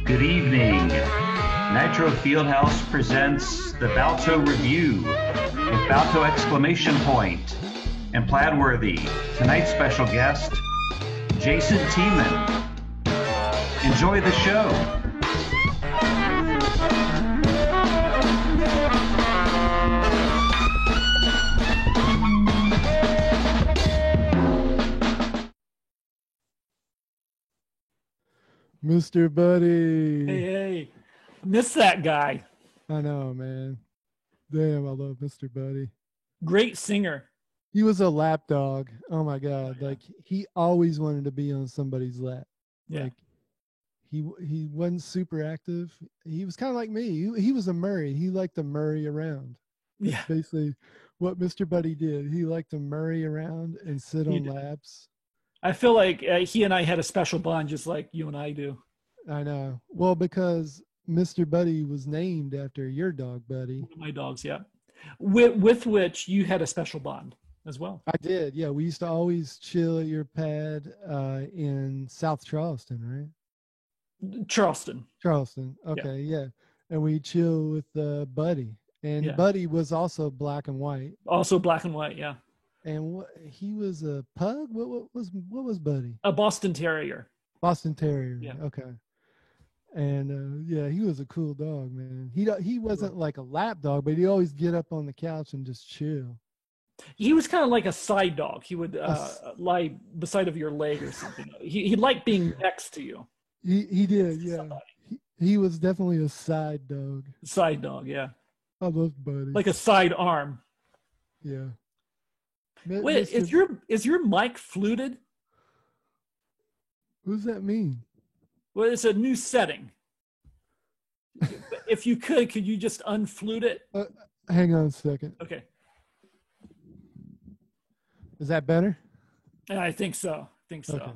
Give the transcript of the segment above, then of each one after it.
Good evening. Nitro Fieldhouse presents the Balto Review with Balto exclamation point and Plaidworthy. Tonight's special guest, Jason Tiemann. Enjoy the show. Mr. Buddy. Hey, miss that guy. I know, man. Damn, I love Mr. Buddy. Great singer. He was a lap dog. Oh my God. Like he always wanted to be on somebody's lap. Yeah. Like he wasn't super active. He was kind of like me. He was a Murray. He liked to Murray around. That's Yeah. basically what Mr. Buddy did. He liked to Murray around and sit on laps. I feel like he and I had a special bond just like you and I do. I know. Well, because Mr. Buddy was named after your dog, Buddy. One of my dogs, yeah. With which you had a special bond as well. I did, yeah. We used to always chill at your pad in South Charleston, right? Charleston. Okay, yeah. And we chill with Buddy. And Buddy was also black and white. Also black and white, yeah. And he was a pug? What was Buddy? A Boston Terrier. Boston Terrier. Yeah. Okay. And yeah, he was a cool dog, man. He wasn't like a lap dog, but he'd always get up on the couch and just chill. He was kind of like a side dog. He would lie beside of your leg or something. He liked being next to you. He did, yeah. He was definitely a side dog. Side dog, yeah. I loved Buddy. Like a side arm. Yeah. Wait, is your mic fluted? What does that mean? Well, it's a new setting. If you could you just unflute it? Hang on a second. Okay. Is that better? Yeah, I think so. Okay.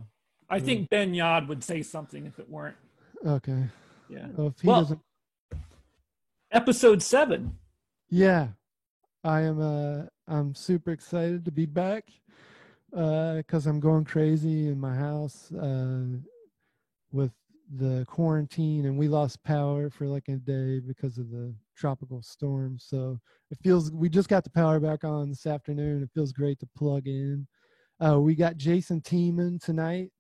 I think Ben Yod would say something if it weren't. Okay. Yeah. Well, if he doesn't... Episode 7. Yeah. I'm super excited to be back because I'm going crazy in my house with the quarantine, and we lost power for like a day because of the tropical storm. So we just got the power back on this afternoon. It feels great to plug in. We got Jason Tiemann tonight,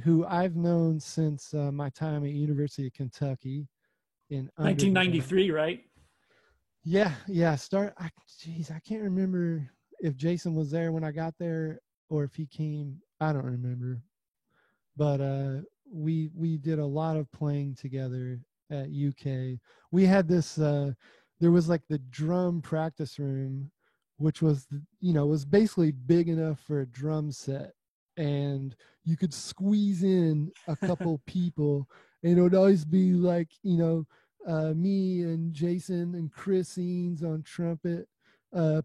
who I've known since my time at University of Kentucky in 1993, right? Yeah. I can't remember if Jason was there when I got there or if he came. I don't remember. But we did a lot of playing together at UK. We had this, there was like the drum practice room, which was, was basically big enough for a drum set. And you could squeeze in a couple people, and it would always be like, me and Jason and Chris Eanes on trumpet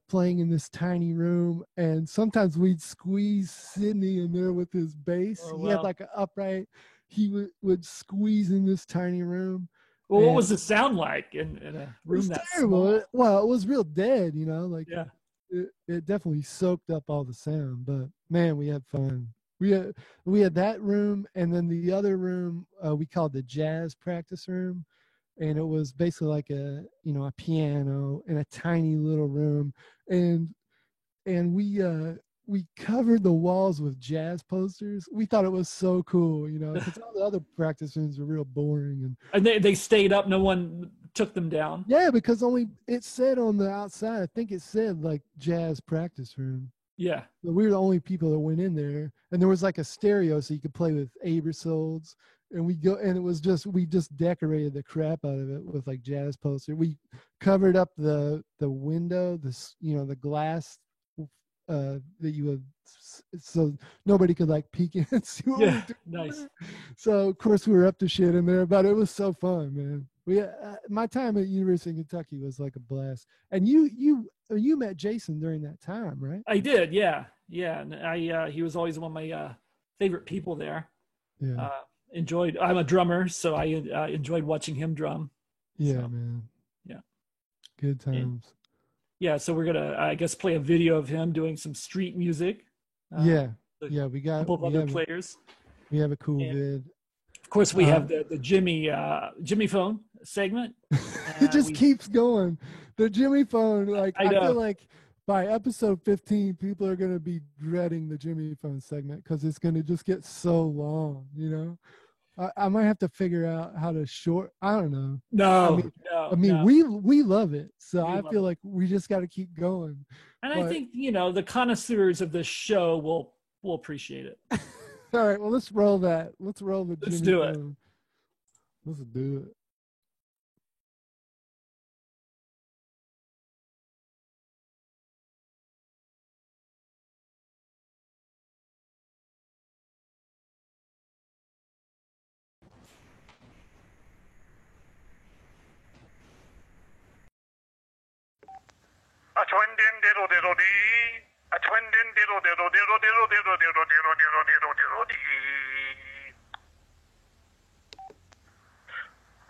playing in this tiny room. And sometimes we'd squeeze Sydney in there with his bass. Oh, wow. He had like an upright. He would squeeze in this tiny room. Well, what was the sound like in a room that terrible? small? Well, it was real dead, Yeah. It definitely soaked up all the sound. But man, we had fun. We had that room, and then the other room we called the jazz practice room. And it was basically like a piano in a tiny little room, and we covered the walls with jazz posters. We thought it was so cool, because all the other practice rooms were real boring. And they stayed up. No one took them down. Yeah, because it said on the outside, I think it said like jazz practice room. Yeah. So we were the only people that went in there, and there was like a stereo so you could play with Aebersolds. And we just decorated the crap out of it with like jazz poster. We covered up the window, the glass that you would, so nobody could like peek in and see what we were doing. Nice. So of course we were up to shit in there, but it was so fun, man. My time at University of Kentucky was like a blast. And you met Jason during that time, right? I did, yeah. And he was always one of my favorite people there. Yeah. I'm a drummer, so I enjoyed watching him drum. Yeah, so, man. Yeah. Good times. So we're gonna, I guess, play a video of him doing some street music. We got a couple of other players. We have a cool And- vid. Of course, we have the Jimmy phone segment. It just keeps going. The Jimmy phone, like I I know. feel like by episode 15, people are gonna be dreading the Jimmy phone segment because it's gonna just get so long. You know, I might have to figure out how to short. I don't know. No, I mean, we love it, so We I love feel it. like we just got to keep going. and I but- think the connoisseurs of this show will appreciate it. All right, well, let's roll that. Let's roll the Let's Jimmy do it. phone. Let's do it. A twin din diddle diddle dee. A twin din diddle diddle diddle diddle diddle diddle diddle diddle diddle diddle dee.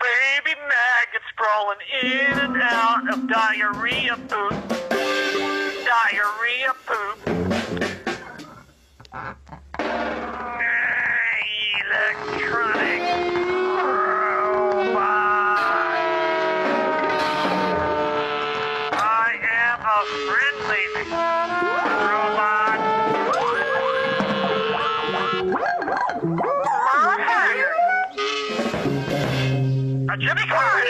Baby maggots crawling in and out of diarrhea poop. Diarrhea poop. Electronic robot. I am a friendly robot. A Jimmy card.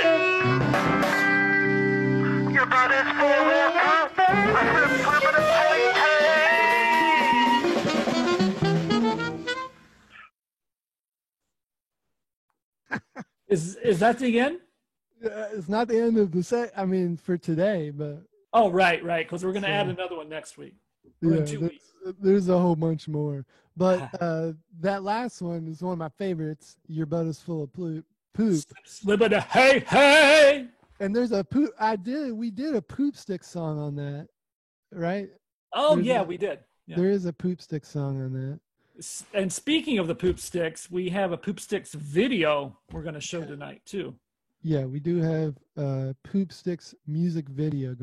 Your butt is full of poop. I said permanent Is that the end? It's not the end of the set. I mean, for today, but Oh, right, because we're going to add So- another one next week. Or in 2 weeks. there's a whole bunch more. But that last one is one of my favorites. Your butt is full of poop. Slibbada, hey! And there's a poop. We did a poop stick song on that, right? Oh, There's yeah, a- we did. Yeah. There is a poop stick song on that. And speaking of the poop sticks, we have a poop sticks video we're going to show tonight, too. Yeah, we do have poop sticks music video.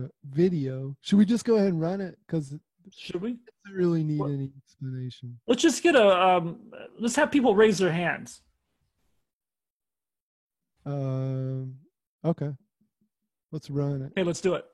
Should we just go ahead and run it? Because it Should we? doesn't really need any explanation. Let's just get let's have people raise their hands. Okay. Let's run it. Okay, let's do it.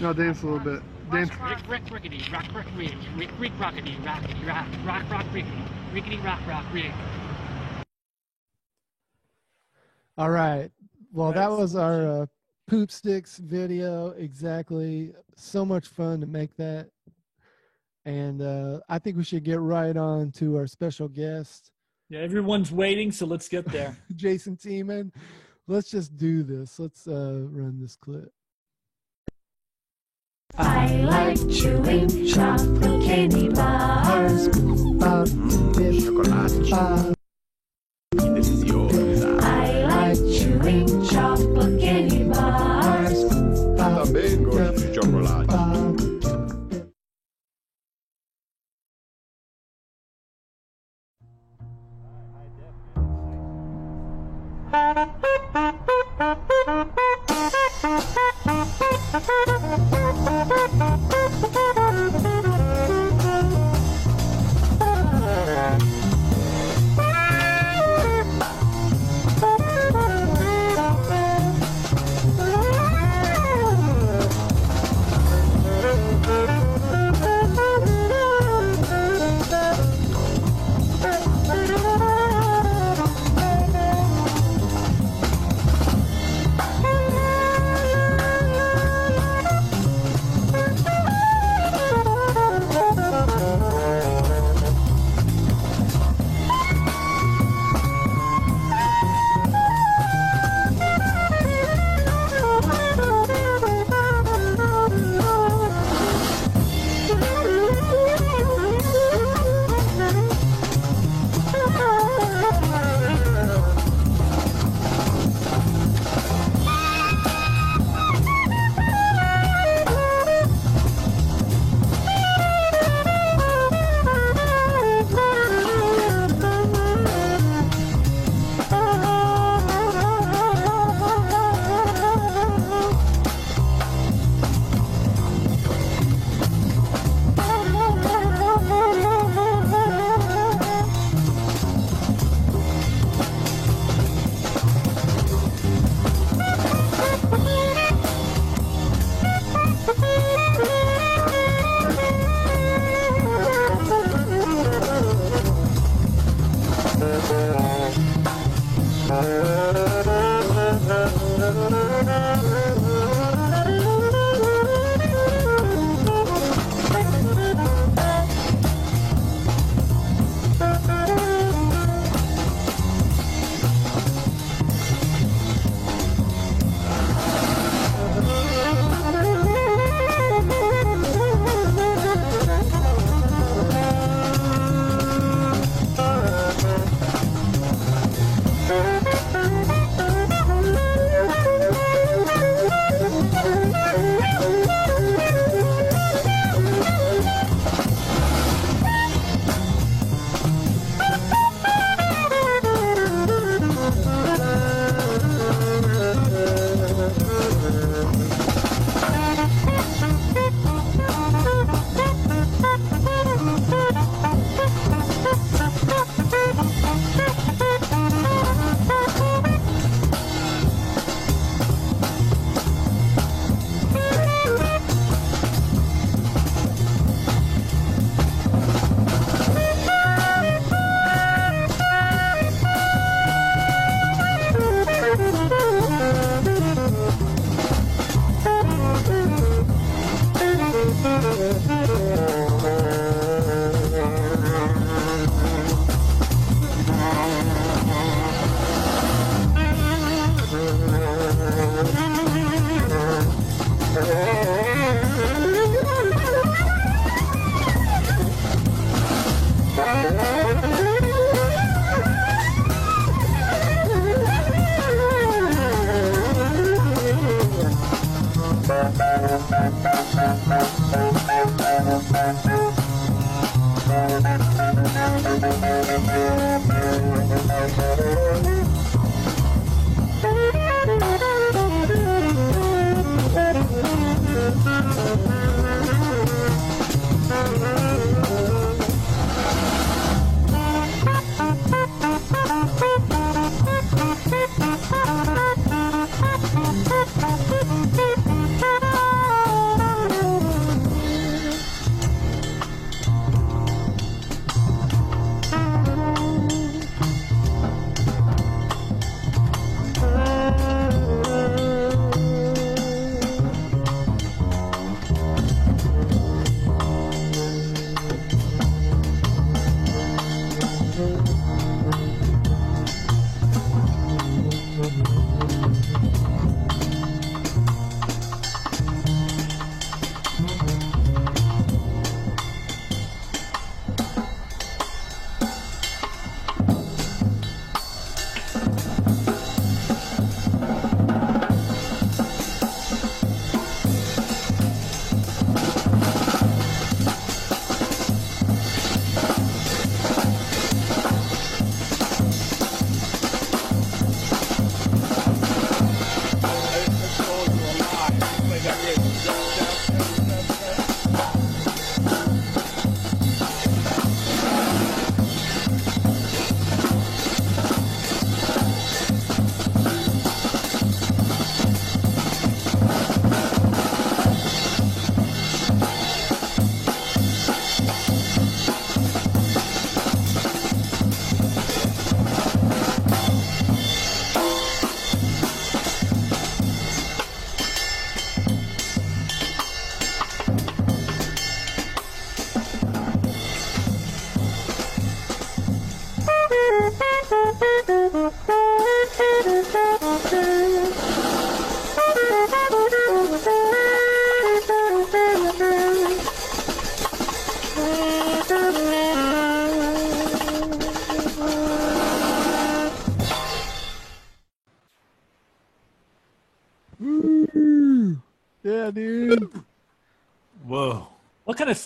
No, dance a little bit. Dance. Rick rickety, rock rick, rick rockety, rockety, rock rickety, rickety rock rick. All right. Well, that was our Poop Sticks video. Exactly. So much fun to make that. And I think we should get right on to our special guest. Yeah, everyone's waiting, so let's get there. Jason Tiemann. Let's just do this. Let's run this clip. I like chewing chocolate candy bars. I like chewing chocolate candy bars. Também gosto de chocolate.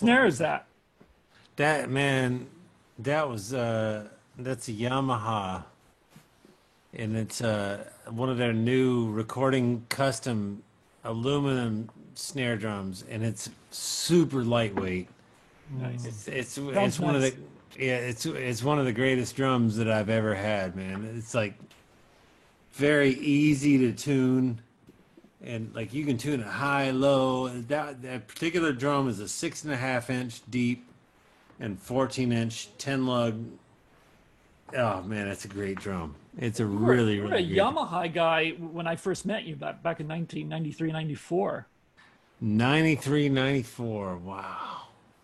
snare is that? That man, that was that's a Yamaha, and it's one of their new recording custom aluminum snare drums, and it's super lightweight. Nice. It's Sounds one of the nice. it's one of the greatest drums that I've ever had, man. It's like very easy to tune, and like you can tune it high, low. That particular drum is a 6.5-inch deep and 14-inch 10 lug. Oh man, that's a great drum. It's a really You were really a great Yamaha guy when I first met you back in 1993, 94. 93, 94. Wow.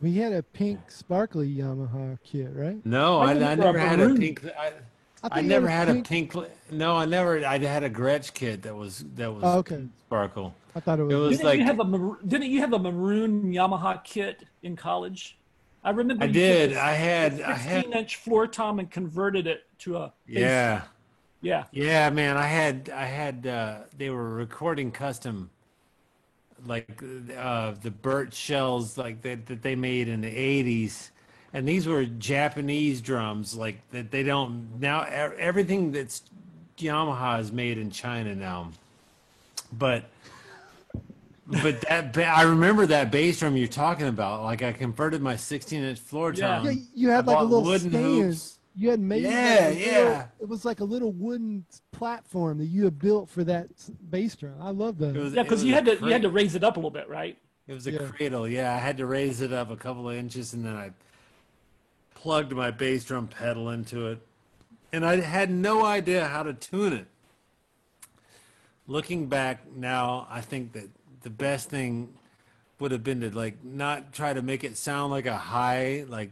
We had a pink sparkly Yamaha kit, right? No, I remember never a had a maroon. pink. I thought you never a had a pink. No, I never. I had a Gretsch kit that was Oh, okay. sparkle. I thought it was. It was Didn't like you have didn't you have a maroon Yamaha kit in college? I remember I you did. took I had 16-inch floor tom and converted it to a bass. yeah. Yeah. Yeah, man, I had they were recording custom like the Burt shells like that they made in the 80s. And these were Japanese drums like that they don't now everything that's Yamaha is made in China now. But I remember that bass drum you're talking about. Like I converted my 16-inch floor Yeah. tom. Yeah, you had I like a bought little wooden stand. hoops. You had made Yeah, like a yeah. little- it was like a little wooden platform that you had built for that bass drum. I love that. Yeah, because you had a to raise it up a little bit, right? It was a Yeah. cradle, yeah. I had to raise it up a couple of inches, and then I plugged my bass drum pedal into it, and I had no idea how to tune it. Looking back now, I think that the best thing would have been to like not try to make it sound like a high, like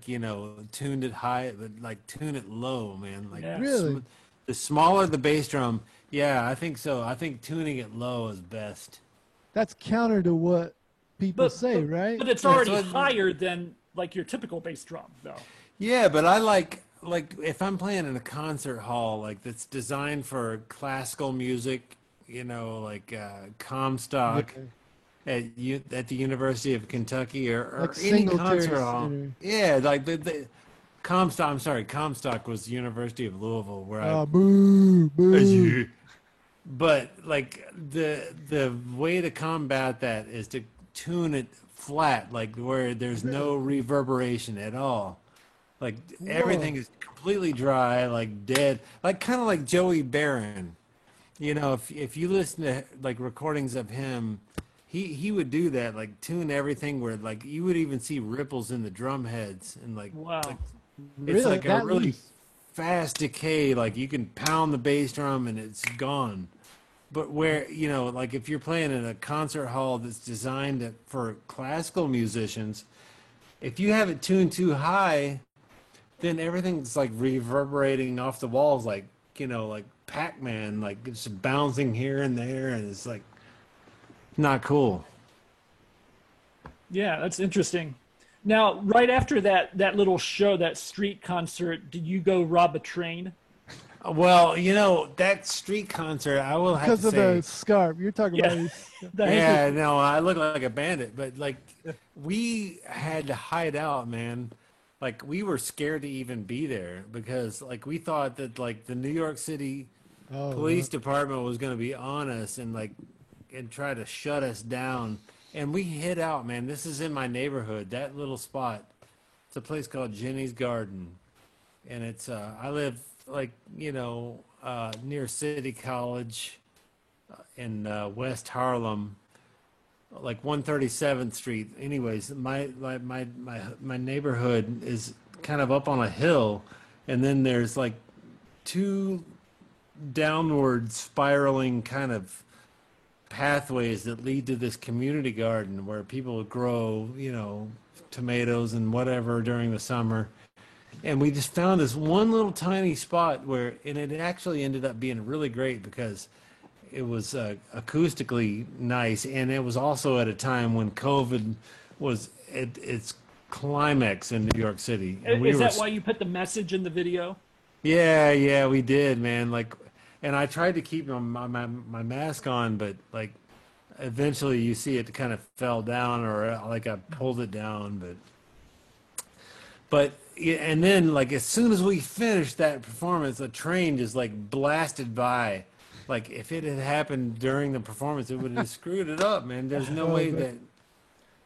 tuned it high, but like tune it low, man. Like Yeah. Really? the smaller the bass drum, yeah, I think so. I think tuning it low is best. That's counter to what people say, right? But it's That's already what- higher than like your typical bass drum, though. Yeah, but I like if I'm playing in a concert hall like that's designed for classical music, like Comstock at the University of Kentucky or Like any Singletary concert hall. Center. Yeah, like the Comstock. I'm sorry, Comstock was the University of Louisville where I. Boo, boo. But like the way to combat that is to tune it flat, like where there's no reverberation at all. Like everything is completely dry, like dead, like kind of like Joey Barron. If you listen to like recordings of him, he would do that, like tune everything where like you would even see ripples in the drum heads and like, Wow. like it's Really? like a That really loose? fast decay. Like you can pound the bass drum and it's gone. But where like if you're playing in a concert hall that's designed for classical musicians, if you have it tuned too high, then everything's like reverberating off the walls, like like Pac-Man, like it's bouncing here and there, and it's like not cool. Yeah, that's interesting. Now, right after that little show, that street concert, did you go rob a train? Well, that street concert, I will have Because to of say, the scarf. You're talking Yeah. about yeah, no, I look like a bandit, but like we had to hide out, man. Like we were scared to even be there because like we thought that like the New York City police department was going to be on us and try to shut us down. And we hid out, man. This is in my neighborhood, that little spot. It's a place called Jenny's Garden. And it's I live like, near City College in West Harlem, like 137th Street. Anyways, my neighborhood is kind of up on a hill, and then there's like two downward spiraling kind of pathways that lead to this community garden where people grow, tomatoes and whatever during the summer. And we just found this one little tiny spot and it actually ended up being really great because it was acoustically nice, and it was also at a time when COVID was at its climax in New York City. And Is that why you put the message in the video? Yeah, we did, man. Like, and I tried to keep my mask on, but like, eventually you see it kind of fell down, or like I pulled it down. But But and then like as soon as we finished that performance, a train just like blasted by. Like if it had happened during the performance, it would have screwed it up, man. There's no way that.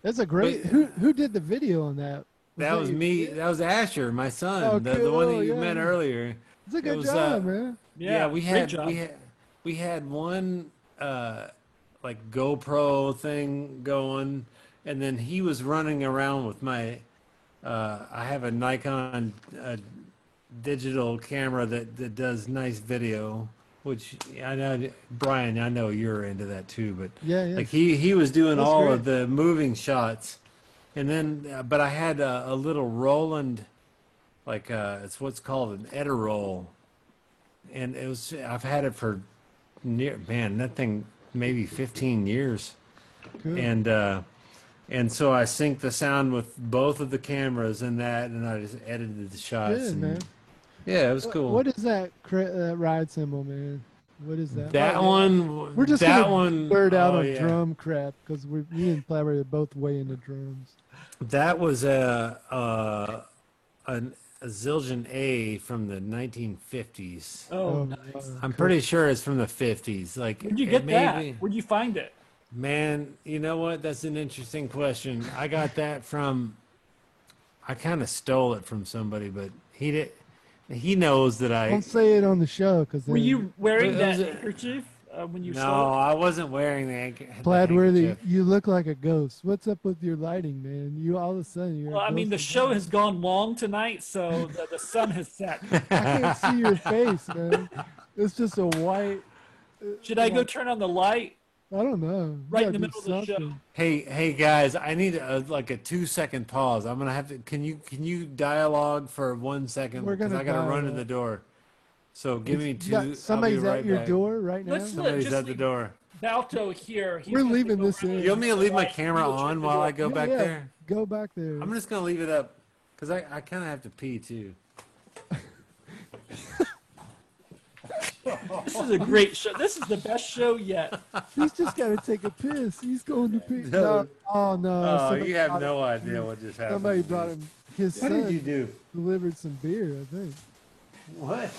That's a great. But- Who did the video on that? That was you? me. That was Asher, my son, Oh, the one cool, that you yeah. met earlier. It's a good was, job, man. Yeah, we great had job. we had one like GoPro thing going, and then he was running around with my. I have a Nikon digital camera that does nice video, which I know Brian. I know you're into that too, but Yeah. like he was doing That's all great. of the moving shots, and then but I had a little Roland, like it's what's called an Edirol, and it was I've had it for that thing maybe 15 years, Cool. and so I synced the sound with both of the cameras and I just edited the shots. Good, and, man. Yeah, it was cool. What is that ride cymbal, man? What is that? that Oh, one? We're just that gonna one. blurt out oh, on yeah. drum crap because me and Flabber are both way into drums. That was a Zildjian A from the 1950s. Oh, nice. I'm pretty sure it's from the 50s. Like, Where'd you it get may that? be- Where'd you find it? Man, you know what? That's an interesting question. I got that from. I kind of stole it from somebody, but he did. He knows that I. Don't say it on the show because Were you wearing It that was a- handkerchief when you No, stole it? I wasn't wearing the Plaidworthy? handkerchief. You look like a ghost. What's up with your lighting, man? You all of a sudden you're. Well, I mean, the show has gone long tonight, so the sun has set. I can't see your face, man. It's just a white. Should I go turn on the light? I don't know. You Right in gotta the do middle of the show. something. Hey guys, I need like a 2-second pause. I'm gonna have to. Can you dialogue for 1 second? We're Because gonna I gotta run to dialogue. the door. So give me You two. got- I'll somebody's be right at your back. door right now. Let's Somebody's just at the leave door. Balto here. He's We're gonna leaving go this around in. You want me to leave my Right, camera you go check on the while door. I go back Yeah, there? Go back there. I'm just gonna leave it up because I kind of have to pee too. This is a great show. This is the best show yet. He's just got to take a piss. He's going to pee. No. Oh no! Oh, somebody you have brought no him- idea what just happened. Somebody brought him. His What son did you do? delivered some beer. I think What?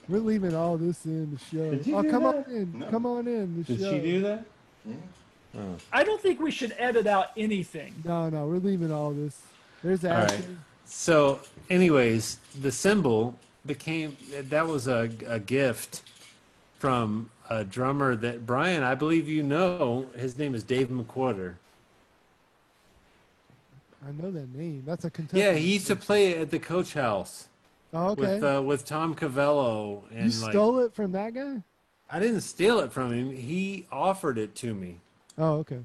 we're leaving all this in the show. Did you Oh, do come that? on in. Come on in. The Did show. she do that? I don't think we should edit out anything. No, we're leaving all this. There's All Ashley. right. So, anyways, the symbol that was a gift from a drummer that Brian, I believe you know. His name is Dave McWhorter. I know that name. That's a Kentucky. Yeah, he used to play at the Coach House Oh, okay. with Tom Cavello and You like. stole it from that guy? I didn't steal it from him. He offered it to me. Oh, okay.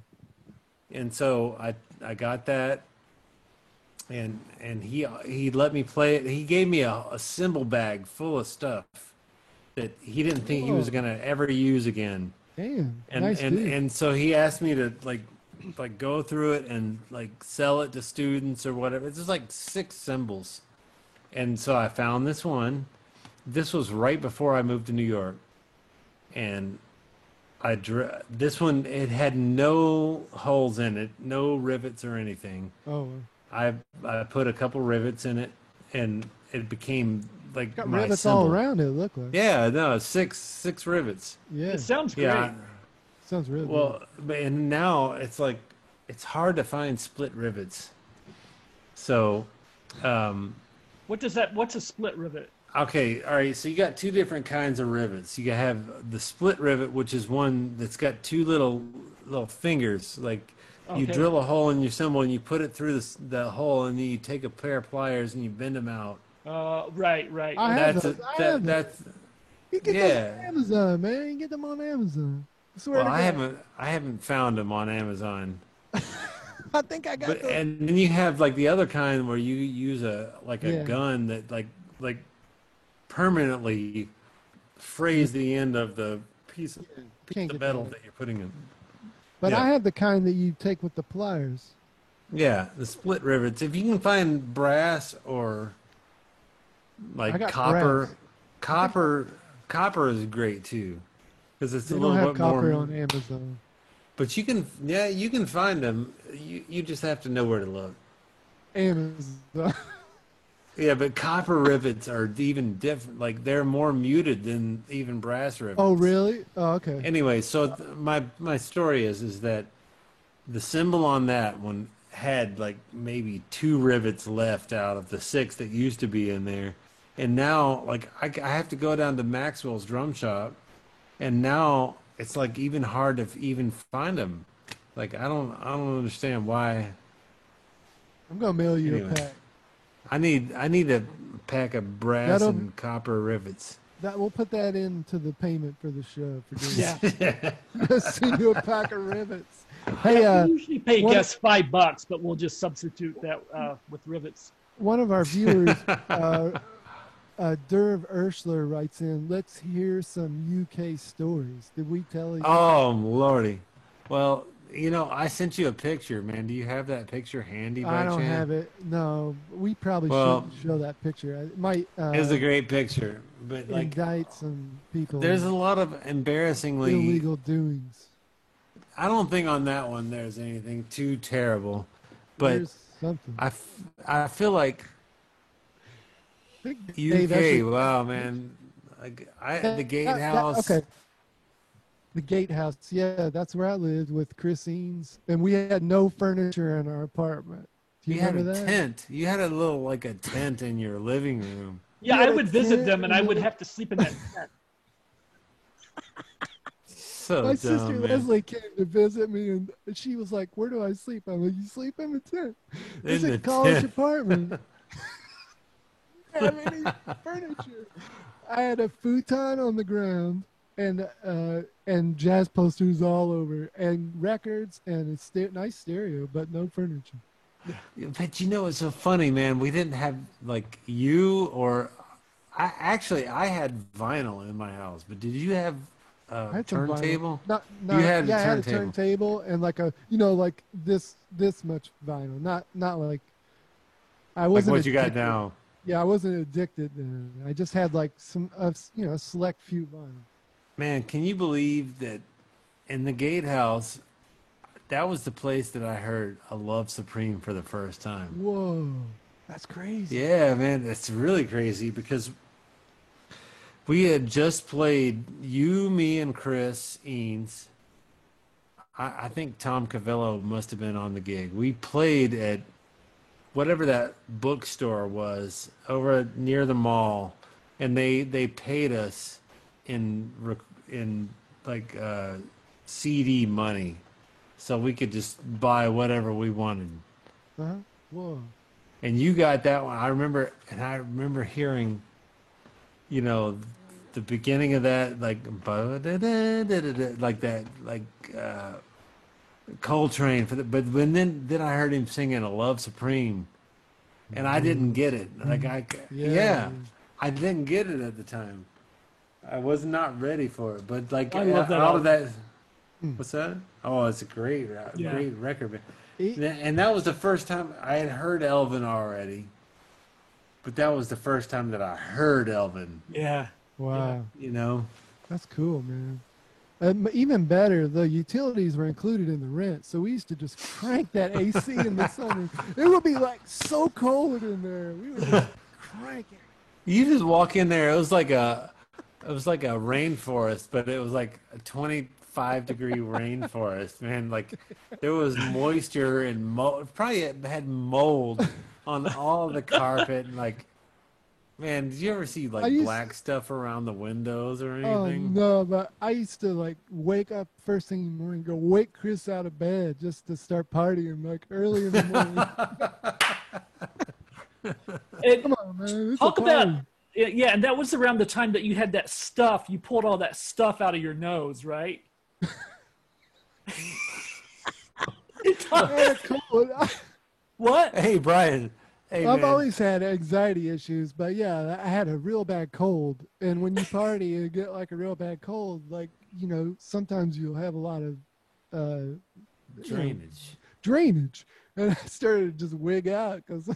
And so I got that, and he let me play it. He gave me a cymbal bag full of stuff that he didn't think he was Whoa. gonna ever use again. Damn. And nice dude. and so he asked me to like go through it and like sell it to students or whatever. It's just like 6 cymbals, and so I found this one. This was right before I moved to New York, and this one, it had no holes in it, no rivets or anything. Oh, I put a couple rivets in it, and it became like got my rivets symbol. all around it. Look like. Yeah, no, six rivets. Yeah. It sounds great. Yeah. Sounds really Well, and now it's like it's hard to find split rivets. So, What's a split rivet? okay, all right. So you got 2 different kinds of rivets. You have the split rivet, which is one that's got 2 little fingers. Like you Okay. drill a hole in your cymbal and you put it through the hole, and then you take a pair of pliers and you bend them out. Right. I have That's those. I have those. that's. You get yeah. those on Amazon, man. You get them on Amazon. I swear Well, to I God. haven't found them on Amazon. I think I got But those. and then you have like the other kind where you use a Yeah. gun that like permanently frays the end of the piece of Can't get metal that. that you're putting in. But yeah. I have the kind that you take with the pliers. Yeah, the split rivets. If you can find brass or I like got copper, brass. copper is great too, because it's They a don't little have bit copper more. on Amazon. But you can find them. You just have to know where to look. Amazon. Yeah, but copper rivets are even different. Like they're more muted than even brass rivets. Oh, really? Oh, okay. Anyway, so my story is that the symbol on that one had like maybe 2 rivets left out of the 6 that used to be in there, and now like I have to go down to Maxwell's drum shop, and now it's like even hard to even find them. Like I don't understand why. I'm gonna mail you Anyway. a pack. I need a pack of brass That'll- and copper rivets. That we'll put that into the payment for the show for doing Yeah. send you a pack of rivets. Hey, we usually pay what- guests $5, but we'll just substitute that with rivets. one of our viewers, Derv Urschler, writes in, "Let's hear some UK stories." Did we tell you? Oh lordy. Well, you know, I sent you a picture, man. Do you have that picture handy by I don't chance? have it. No, we probably Well, shouldn't show that picture. It might It's a great picture, but like indict some people. there's a lot of embarrassingly illegal doings. I don't think on that one there's anything too terrible, but There's something. I feel like Hey, that's UK, a- wow, man. Like the gatehouse. Okay. The gatehouse. Yeah, that's where I lived with Chris Eanes, and we had no furniture in our apartment. Do you You had a remember that? tent. You had a little like a tent in your living room. Yeah, Yeah, I would that's visit it. them, and I would have to sleep in that tent. So My dumb, sister man. Leslie came to visit me, and she was like, "Where do I sleep?" I'm like, "You sleep in the tent. It's In a the college tent. apartment. I don't have any furniture." I had a futon on the ground and jazz posters all over, and records, and a nice stereo, but no furniture. But you know, it's so funny, man. We didn't have like you or I had vinyl in my house, but did you have I a had some vinyl. turntable? Not, You had a yeah, I had a turntable. turntable and like a like this much vinyl. Not like I Like wasn't. what you got addicted. now? Yeah, I wasn't addicted. I just had like some a select few vinyl. Man, can you believe that in the gatehouse, that was the place that I heard a Love Supreme for the first time. Whoa, that's crazy. Yeah, man, it's really crazy because we had just played you, me, and Chris Eanes. I think Tom Cavello must have been on the gig. We played at whatever that bookstore was over near the mall, and they paid us in like CD money, so we could just buy whatever we wanted. Uh-huh. Whoa. And you got that one. I remember hearing, you know, the beginning of that, like that, Coltrane for the. But then I heard him singing "A Love Supreme," and I didn't get it. Like Yeah. I didn't get it at the time. I was not ready for it. But like I love that out of album. that, what's that? Oh, it's a great record. Man. It- And that was the first time I had heard Elvin already, but that was the first time that I heard Elvin. Yeah. Wow, You know, that's cool, man. Even better, the utilities were included in the rent, so we used to just crank that AC in the summer. It would be like so cold in there. We would just crank it. you just walk in there. It was like a rainforest, but it was like a 25-degree rainforest, man. Like there was moisture and probably it had mold on all the carpet. And like, man, did you ever see like black stuff around the windows or Oh anything? no, but I used to like wake up first thing in the morning, go wake Chris out of bed just to start partying like early in the morning. And Come on, man. It's talk a about party. yeah, and that was around the time that you had that stuff. You pulled all that stuff out of your nose, right? I had a cold. What? Hey, Brian. Hey, I've man. always had anxiety issues, but yeah, I had a real bad cold. And when you party and get like a real bad cold, like, sometimes you'll have a lot of drainage. And I started to just wig out because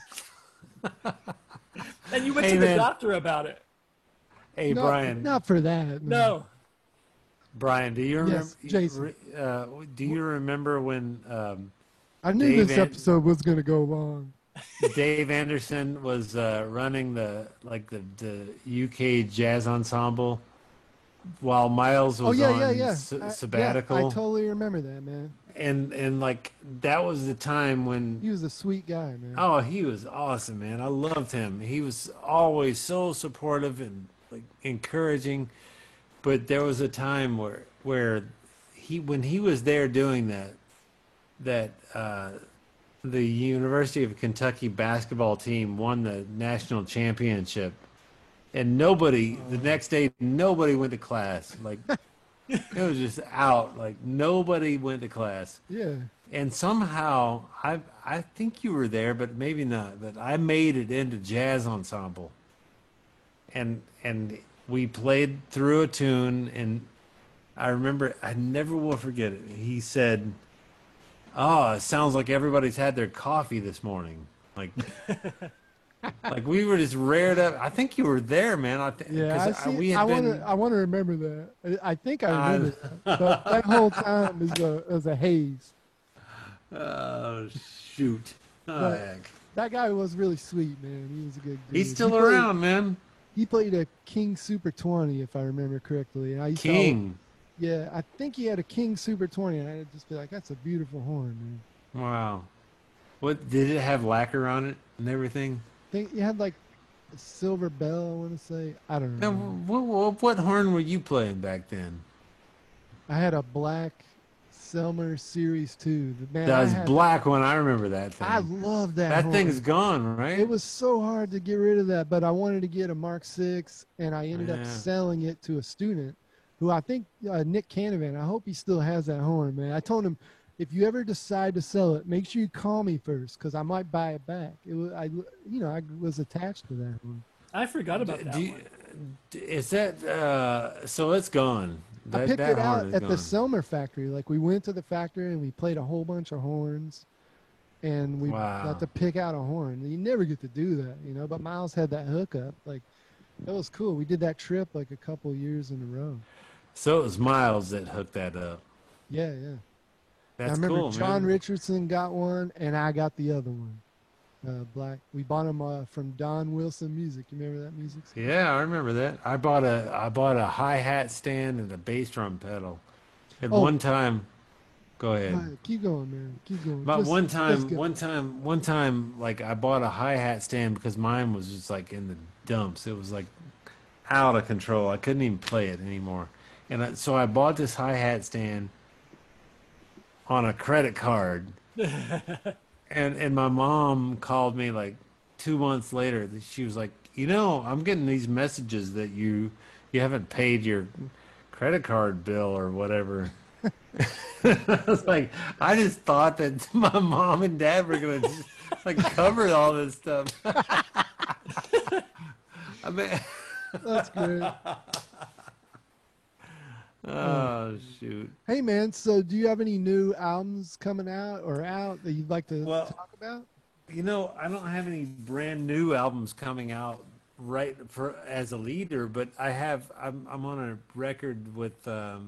And you went Hey, to the man. doctor about it. Hey, Brian. not for that. No. Brian, do you remember? Yes, Jason. Do you remember when I knew Dave this episode was going to go long. Dave Anderson was running the UK jazz ensemble while Miles was on sabbatical. I totally remember that, man. And like that was the time when He was a sweet guy, man. oh, he was awesome, man. I loved him. He was always so supportive and like encouraging. But there was a time where when he was there doing that the University of Kentucky basketball team won the national championship, and the next day nobody went to class. Like it was just out. Like nobody went to class. Yeah. And somehow I think you were there, but maybe not. But I made it into jazz ensemble, and we played through a tune, and I remember I never will forget it. He said, "Oh, it sounds like everybody's had their coffee this morning." Like, like we were just rared up. I think you were there, man. I want to remember that. I think I remember that. But that whole time is a haze. Oh shoot! Oh, heck. That guy was really sweet, man. He was a good dude. He's still around, man. He played a King Super 20, if I remember correctly. And I used King. Yeah, I think he had a King Super 20, and I'd just be like, "That's a beautiful horn, man." Wow. What did it have lacquer on it and everything? I think he had like a silver bell. I want to say. I don't know. Now, what horn were you playing back then? I had a black Selmer Series 2. That was black one. I remember that thing. I love that. That horn. thing's gone, right? It was so hard to get rid of that, but I wanted to get a Mark 6, and I ended up selling it to a student who I think, Nick Canavan, I hope he still has that horn, man. I told him, if you ever decide to sell it, make sure you call me first, because I might buy it back. I was attached to that one. I forgot about that one. Is that, so it's gone. I picked it out at the Selmer factory. Like, we went to the factory, and we played a whole bunch of horns, and we got to pick out a horn. You never get to do that, but Miles had that hookup. Like, that was cool. We did that trip, like, a couple years in a row. So it was Miles that hooked that up. Yeah, yeah. That's I remember cool, John man. Richardson got one, and I got the other one. Black. We bought them from Don Wilson Music. You remember that music? Yeah, I remember that. I bought a hi-hat stand and a bass drum pedal. At one time, go ahead. Right, keep going, man. Keep going. But one time, like I bought a hi-hat stand because mine was just like in the dumps. It was like out of control. I couldn't even play it anymore. And so I bought this hi-hat stand on a credit card. And my mom called me like 2 months later. She was like, I'm getting these messages that you haven't paid your credit card bill or whatever. I was like, I just thought that my mom and dad were going to like cover all this stuff. I mean, that's good. Oh, shoot. Hey, man, so do you have any new albums coming out that you'd like to talk about? I don't have any brand new albums coming out as a leader, but I'm on a record with a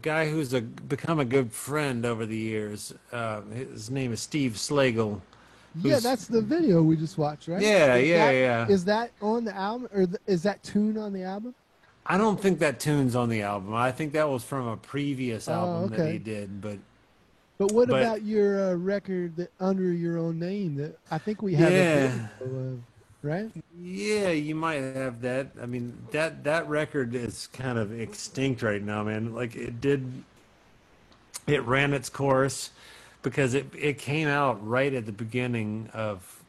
guy who's become a good friend over the years. His name is Steve Slagle. Yeah, that's the video we just watched, right? Yeah. Is that on the album, or is that tune on the album? I don't think that tune's on the album. I think that was from a previous album that he did. But what about your record that under your own name that I think we have a video of, right? Yeah, you might have that. I mean, that record is kind of extinct right now, man. Like it ran its course because it came out right at the beginning of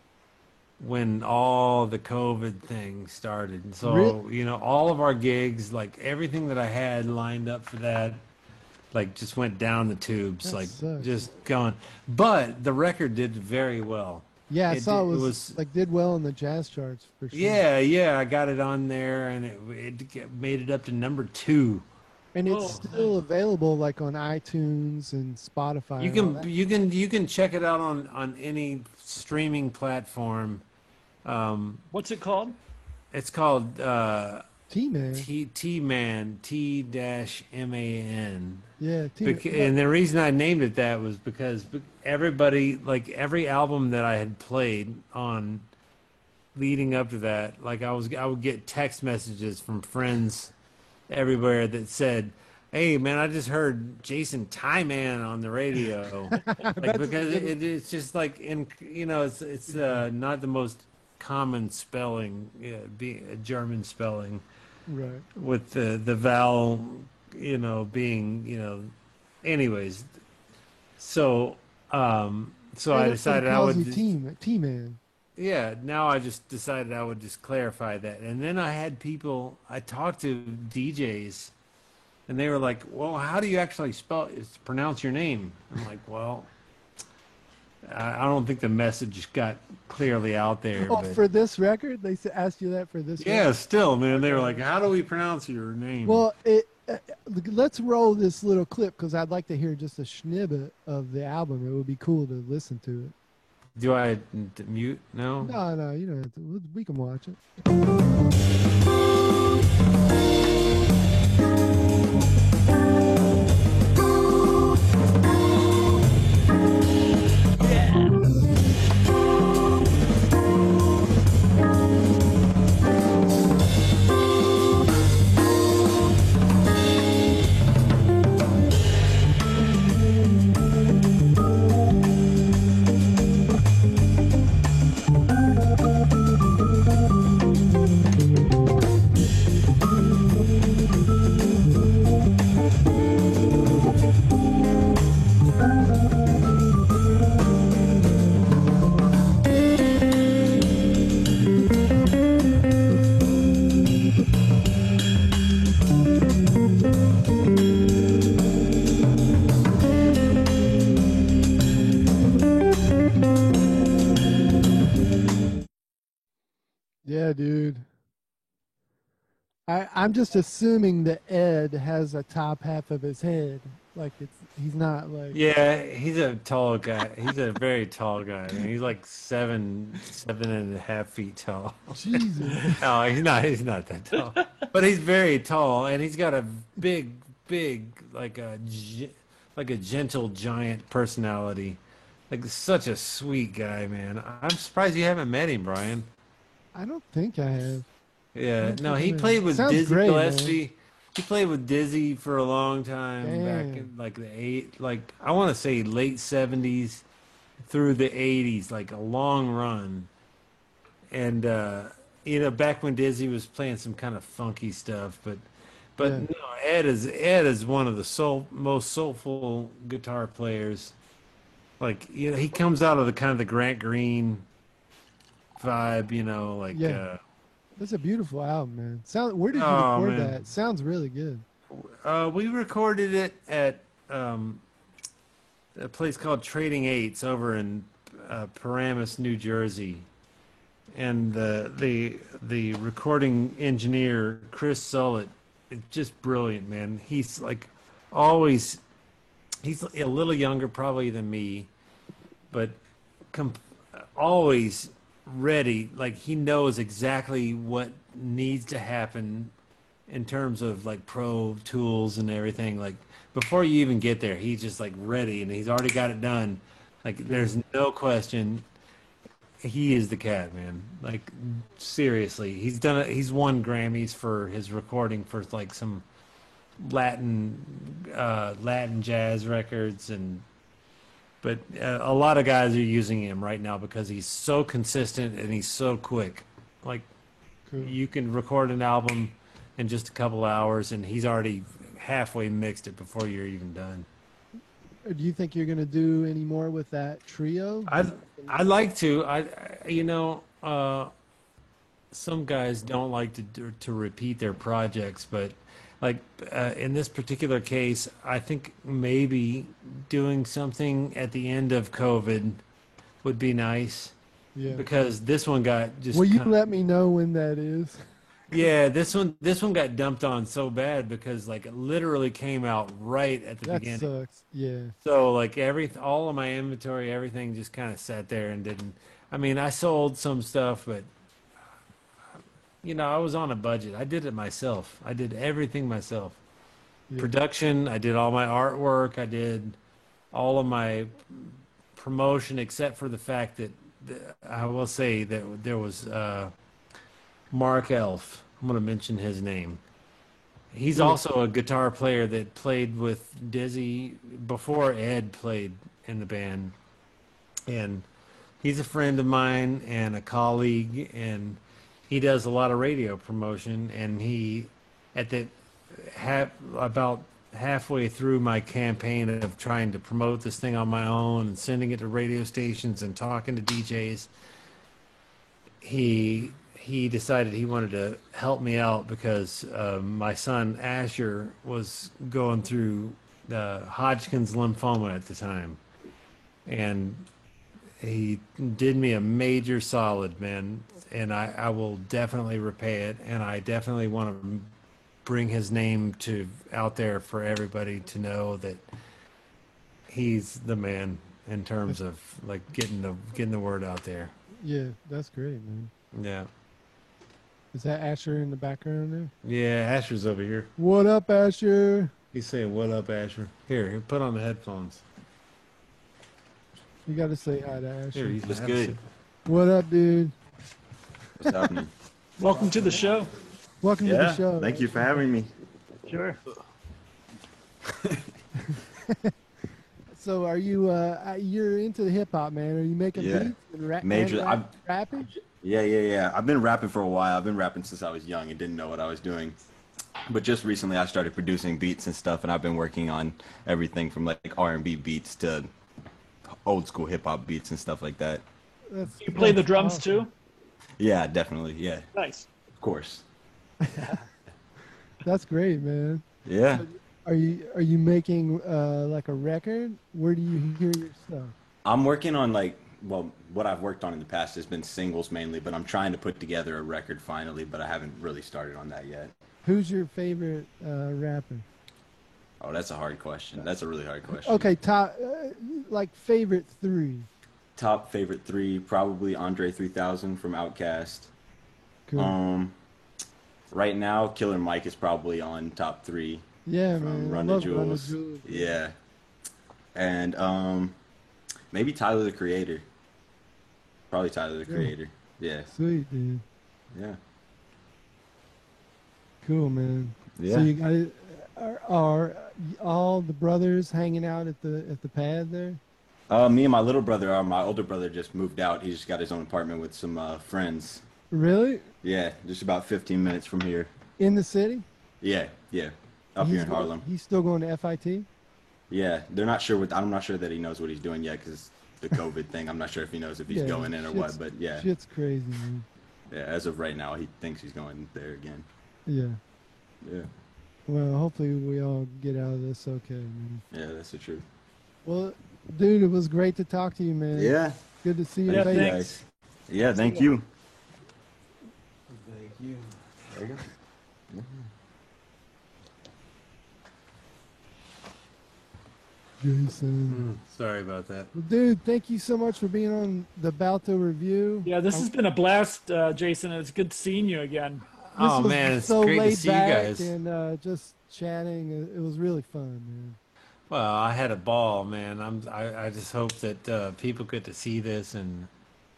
when all the COVID thing started. And so, really? All of our gigs, like everything that I had lined up for that, like just went down the tubes, That like sucks. just gone. But the record did very well. Yeah, I saw it was like did well in the jazz charts for sure. Yeah, I got it on there, and it made it up to number 2. And it's still available like on iTunes and Spotify. You can check it out on any streaming platform. What's it called? It's called T-Man. T-Man, T-M-A-N. Yeah, T-Man. And the reason I named it that was because everybody, like every album that I had played on leading up to that, like I would get text messages from friends everywhere that said, "Hey man, I just heard Jason Tie-Man on the radio." Like because it's just like it's not the most common spelling, being a German spelling, Right. with the vowel, being, anyways. So so I decided I would T-Man. yeah, now I just decided I would just clarify that. And then I talked to DJs, and they were like, "Well, how do you actually pronounce your name?" I'm like, "Well, I don't think the message got clearly out there." Oh, but for this record, they asked you that for this. yeah, record? still, man, they were like, "How do we pronounce your name?" Well, let's roll this little clip because I'd like to hear just a snippet of the album. It would be cool to listen to it. Do I mute? No. No, you don't have to. We can watch it. Yeah, dude. I'm just assuming that Ed has a top half of his head. Like he's not like. Yeah, he's a tall guy. He's a very tall guy. I mean, he's like 7.5 feet tall. Jesus. No, he's not that tall. But he's very tall, and he's got a big, like a gentle giant personality. Like such a sweet guy, man. I'm surprised you haven't met him, Brian. I don't think I have. Yeah, no, he played with Sounds Dizzy great, Gillespie. man. He played with Dizzy for a long time back Damn. in like I want to say late 70s through the 80s, like a long run. And back when Dizzy was playing some kind of funky stuff, but Yeah. no, Ed is one of the most soulful guitar players. Like, he comes out of the kind of the Grant Green vibe, like Yeah. That's a beautiful album, man. Where did you Oh, record man. that? Sounds really good. We recorded it at a place called Trading Eights over in Paramus, New Jersey, and the recording engineer Chris Sullett is just brilliant, man. He's like always. He's a little younger probably than me, but always ready. Like he knows exactly what needs to happen in terms of like Pro Tools and everything. Like before you even get there, he's just like ready and he's already got it done. Like there's no question. He is the cat, man. Like seriously, he's won Grammys for his recording for like some Latin jazz records, but a lot of guys are using him right now because he's so consistent and he's so quick. Like Cool. you can record an album in just a couple hours and he's already halfway mixed it before you're even done. Do you think you're gonna do any more with that trio? I'd like to. Some guys don't like to repeat their projects, but like in this particular case, I think maybe doing something at the end of COVID would be nice. Yeah. Because this one got just. Will you let me know when that is? Yeah, this one got dumped on so bad because like it literally came out right at the That beginning. sucks. Yeah. So like all of my inventory, everything just kind of sat there and didn't. I mean, I sold some stuff, but I was on a budget. I did it myself. I did everything myself. Yeah. Production, I did all my artwork. I did all of my promotion, except for the fact that I will say that there was Mark Elf. I'm going to mention his name. He's also a guitar player that played with Dizzy before Ed played in the band. And he's a friend of mine and a colleague, and he does a lot of radio promotion. And he, about halfway through my campaign of trying to promote this thing on my own and sending it to radio stations and talking to DJs, he decided he wanted to help me out because my son Asher was going through Hodgkin's lymphoma at the time, and he did me a major solid, man. And I will definitely repay it, and I definitely want to bring his name out there for everybody to know that he's the man in terms of like getting the word out there. Yeah, that's great, man. Yeah. Is that Asher in the background there? Yeah, Asher's over here. What up, Asher? He's saying, "What up, Asher?" Here, put on the headphones. You got to say hi to Asher. Here, What's good? What up, dude? What's happening? Welcome to the show. Welcome to the show. Thank you for having me. Sure. So, are you? You're into the hip hop, man? Are you making Yeah. beats and Major. rapping? Yeah. I've been rapping for a while. I've been rapping since I was young and didn't know what I was doing. But just recently, I started producing beats and stuff, and I've been working on everything from like R&B beats to old school hip hop beats and stuff like that. You play the drums awesome. too? Yeah, definitely. Yeah, Nice. of course. That's great, man. Yeah. Are you making like a record? Where do you hear your stuff? I'm working on what I've worked on in the past has been singles mainly, but I'm trying to put together a record finally, but I haven't really started on that yet. Who's your favorite rapper? Oh, that's a hard question. That's a really hard question. Okay, top like favorite three. Top favorite three, probably Andre 3000 from Outkast. Cool. Right now, Killer Mike is probably on top three. Yeah, from man. Run I the love Run the Jewels. Jewels. Yeah. And maybe Tyler the Creator. Probably Tyler the Creator. Yeah. Sweet, dude. Yeah. Cool, man. Yeah. So you got are all the brothers hanging out at the pad there? Me and my little brother, my older brother just moved out. He just got his own apartment with some friends. Really? Yeah, just about 15 minutes from here. In the city? Yeah. Up here in Harlem. He's still going to FIT? Yeah, they're not sure I'm not sure that he knows what he's doing yet because the COVID thing. I'm not sure if he knows if he's going in or what, but yeah. Shit's crazy, man. Yeah, as of right now, he thinks he's going there again. Yeah. Yeah. Well, hopefully we all get out of this okay, man. Yeah, that's the truth. Well, dude, it was great to talk to you, man. Yeah. Good to see you. Thank you, face. guys. Yeah, thank you. Thank you. There you go. Jason. Sorry about that. Well, dude, thank you so much for being on the Balto Review. Yeah, this has been a blast, Jason. It's good seeing you again. Oh, This was man, it's so great to laid see you back guys. And just chatting. It was really fun, man. Well, I had a ball, man. I just hope that people get to see this, and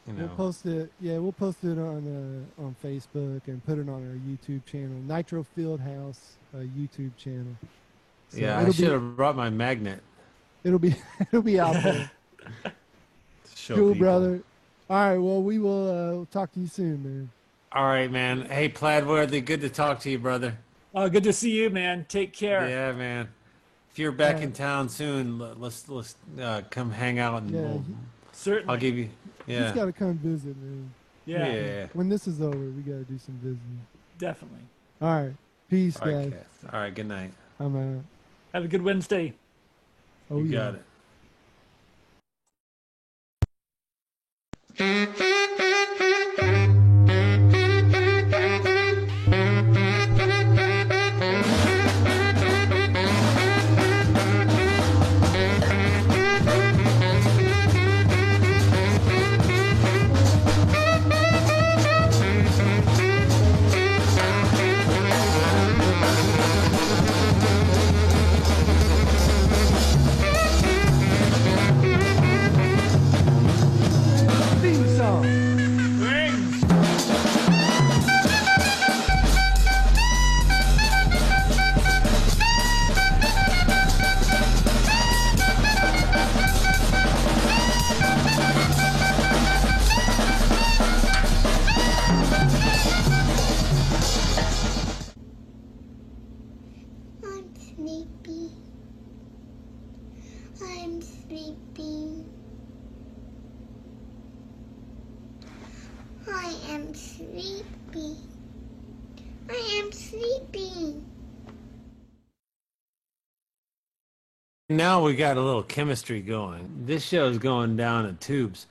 We'll post it. Yeah, we'll post it on Facebook and put it on our YouTube channel, Nitro Fieldhouse YouTube channel. So yeah, I it'll should be- have brought my magnet. It'll be out there. To show Cool, people. brother. All right. Well, we will talk to you soon, man. All right, man. Hey, Plaidworthy, good to talk to you, brother. Good to see you, man. Take care. Yeah, man. If you're back Yeah. in town soon, let's come hang out, and Yeah, Certainly. I'll give you. He's Yeah. got to come visit, man. Yeah, Yeah. When this is over, we got to do some visiting. definitely. All right. Peace, All right, guys. Kath. All right. Good night. I'm out. Have a good Wednesday. Oh, You yeah. got it. sleepy. I'm sleeping. I am sleepy. I am sleeping. Now we got a little chemistry going. This show's going down in tubes.